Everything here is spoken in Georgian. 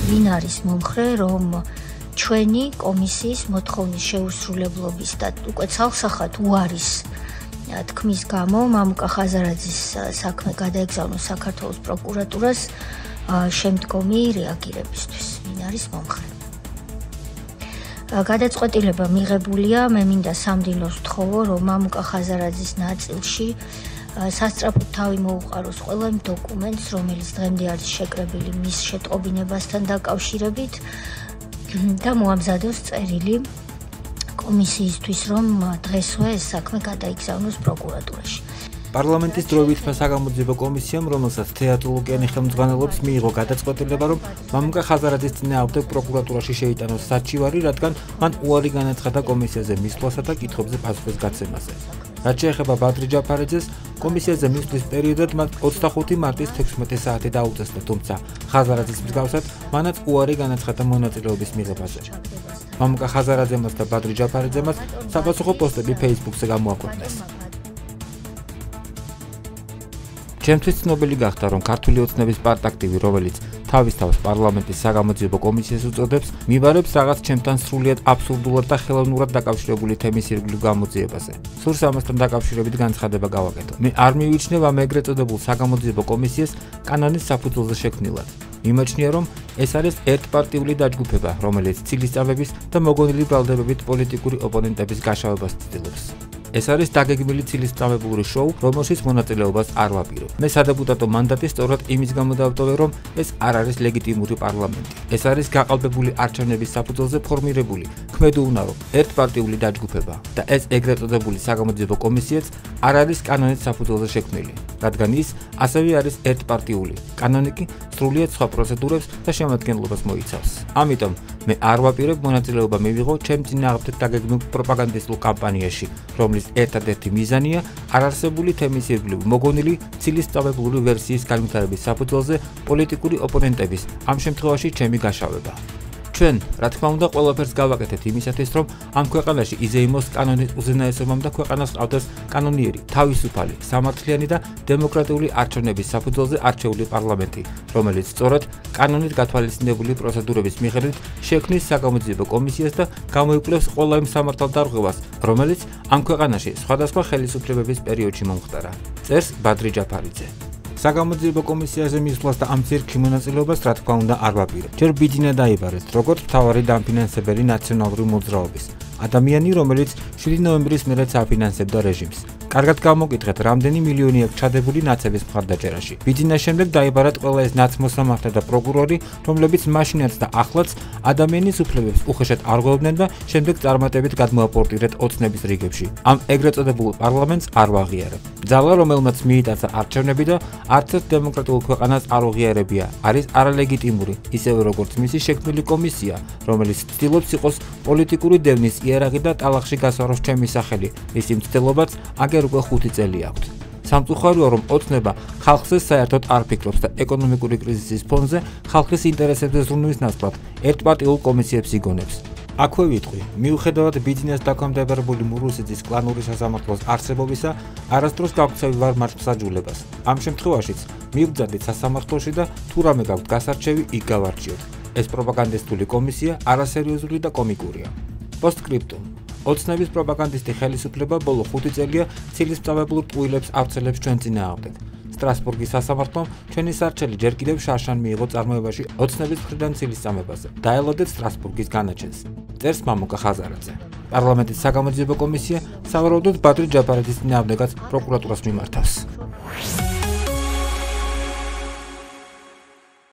ვინ არის მომხრე, რომ ჩვენი კომისიის მოთხოვნის შეუსრულებლობის და უკვე ცალსახად უარის თქმის გამო მამუკა ხაზარაძის საქმე გადაეგზავნოს საქართველოს პროკურატურას შემდგომი რეაგირებისთვის. ვინ არის მომხრე? გადაწყვეტილება მიღებულია, მე მინდა სამდივნოს ვთხოვო, რომ მამუკა ხაზარაძის ნაწილში სასწრაფოდ თავი მოუყაროს ყველა იმ დოკუმენტს, რომელიც დღემდე არის შეკრებილი მის შეტყობინებასთან დაკავშირებით და მოამზადოს წერილი კომისიისთვის, რომ დღესვე ეს საქმე გადაიგზავნოს პროკურატურაში. პარლამენტის დროებით საგამოძიებო კომისიამ, რომელსაც თეატრო ლუკიანი ხელმძღვანელობს, მიიღო გადაწყვეტილება, რომ მამუკა ხაზარაძის წინააღმდეგ პროკურატურაში შეიტანოს საჩივარი, რადგან მან უარი განაცხადა კომისიაზე მისვლასა და კითხვებზე პასუხის გაცემაზე. რაც შეეხება ბადრი ჯაფარიძეს, კომისიაზე მისვლის პერიოდად მათ 25 მარტის 16 საათი დაუწესდა, თუმცა ხაზარაძის მსგავსად მანაც უარი განაცხადა მონაწილეობის მიღებაზე. მამუკა ხაზარაძემაც და ბადრი ჯაფარიძემაც საპასუხო პოსტები Facebook-ზე გამოაქვეყნეს. ჩემთვის ცნობილი გახდა, რომ ქართული ოცნების პარტაქტივი, რომელიც თავის თავს პარლამენტის საგამოძიებო კომისიას უწოდებს, მიბარებს რაღაც ჩემთან სრულიად აბსურდულად და ხელოვნურად დაკავშირებული თემის ირგვლივ გამოძიებაზე. სურს ამასთან დაკავშირებით განცხადება გავაკეთო. მე არ მივიჩნევ ამ ეგრეთ წოდებულ საგამოძიებო კომისიას კანონის საფუძველზე შექმნილად. მიმაჩნია, რომ ეს არის ერთპარტიული დაჯგუფება, რომელიც ცილისწამების და მოგონილი ბრალდებებით პოლიტიკური ოპონენტების გაშავებას ცდილობს. ეს არის დაგეგმილი ცილისწამებული შოუ, რომელშიც მონაწილეობას არ ვაპირებ. მე სადეპუტატო მანდატი სწორად იმის გამო დავტოვე, რომ ეს არ არის ლეგიტიმური პარლამენტი. ეს არის გაყალბებული არჩევნების საფუძველზე ფორმირებული, ქმედუუნარო, ერთპარტიული დაჯგუფება და ეს ეგრეთ წოდებული საგამოძიებო კომისიაც არ არის კანონის საფუძველზე შექმნილი, რადგან ის ასევე არის ერთპარტიული. კანონი კი სრულიად სხვა პროცედურებს და შემადგენლობას მოიცავს. ამიტომ მე არ ვაპირებ მონაწილეობა მივიღო ჩემ წინააღმდეგ დაგეგმილ პროპაგანდისტულ კამპანიაში, რომლის ერთადერთი მიზანია არარსებული თემის ირგვლივ მოგონილი ცილისწამებული ვერსიის განვითარების საფუძველზე პოლიტიკური ოპონენტების, ამ შემთხვევაში ჩემი გაშავება. ჩვენ, რა თქმა უნდა, ყველაფერს გავაკეთეთ იმისათვის, რომ ამ ქვეყანაში იზეიმოს კანონის უზენაესობამ და ქვეყანას ყავდეს კანონიერი, თავისუფალი, სამართლიანი და დემოკრატიული არჩევნების საფუძველზე არჩეული პარლამენტი, რომელიც სწორედ კანონით გათვალისწინებული პროცედურების მიხედვით შექმნის საგამოძიებო კომისიას და გამოიკვლევს ყველა იმ სამართალდარღვევას, რომელიც ამ ქვეყანაში სხვადასხვა ხელისუფლებების პერიოდში მომხდარა. წერს ბადრი ჯაფარიძე. საგამოძიებო კომისიაზე მისვლას და ამ ცირკში მონაწილეობას, რა თქმა უნდა, არ ვაპირებ. ჯერ ბიძინა დაიბარეს, როგორც მთავარი დამფინანსებელი ნაციონალური მოძრაობის. ადამიანი, რომელიც 7 ნოემბრის მერეც აფინანსებდა რეჟიმს. კარგად გამოგკითხეთ, რამდენი მილიონი აქვს ჩადებული ნაცების მხარდაჭერაში. ბიძინას შემდეგ დაიბარეთ ყველა ეს ნაცმოსამართლე და პროკურორი, რომლებიც მაშინაც და ახლაც ადამიანის უფლებებს უხეშად არღვევდნენ და შემდეგ წარმატებით გადმოაპორტირეთ ოცნების რიგებში. ამ ეგრეთ წოდებულ პარლამენტს არ ვაღიარებ. ძალა, რომელმაც მიიტაცა არჩევნები და არც ერთ დემოკრატიულ ქვეყანას არ უღიარებია, არის არალეგიტიმური, ისევე როგორც მისი შექმნილი კომისია, რომელიც ცდილობს იყოს პოლიტიკური დევნის იარაღი და ტალახში გასვაროს ჩემი სახელი. ისი მცდელობაც აგერ უკვე 5 წელი აქვს. სამწუხაროა, რომ ოცნება ხალხზე საერთოდ არ ფიქრობს და ეკონომიკური კრიზისის ფონზე ხალხის ინტერესებზე ზრუნვის ნაცვლად ერთპარტიულ კომისიებს იგონებს. აქვე ვიტყვი, მიუხედავად ბიძინას დაქვემდებარებული მურუსიძის კლანური სასამართლოს არსებობისა, არასდროს გავქცევი ვარ მარცხსაჯულებას. ამ შემთხვევაშიც მივბრძანდით სასამართლოში და თუ რამე გაქვთ გასარჩევი, იქ გავარჩიოთ. ეს პროპაგანდისტული კომისია არასერიოზული და კომიკურია. პოსტსკრიპტუმ. ოცნების პროპაგანდისტი ხელისუფლება ბოლო 5 წელია ცილისწამებულ ტყუილებს ავრცელებს ჩვენ წინააღმდეგ. სტრასბურგის სასამართლომ ჩვენი სარჩელი ჯერ კიდევ შარშან მიიღო წარმოებაში ოცნების მხრიდან ცილისწამებაზე. დაელოდეთ სტრასბურგის განაჩენს. წერს მამუკა ხაზარაძე. პარლამენტის საგამოძიებო კომისია სავარაუდოდ ბადრი ჯაფარიძის წინააღმდეგაც პროკურატურას მიმართავს.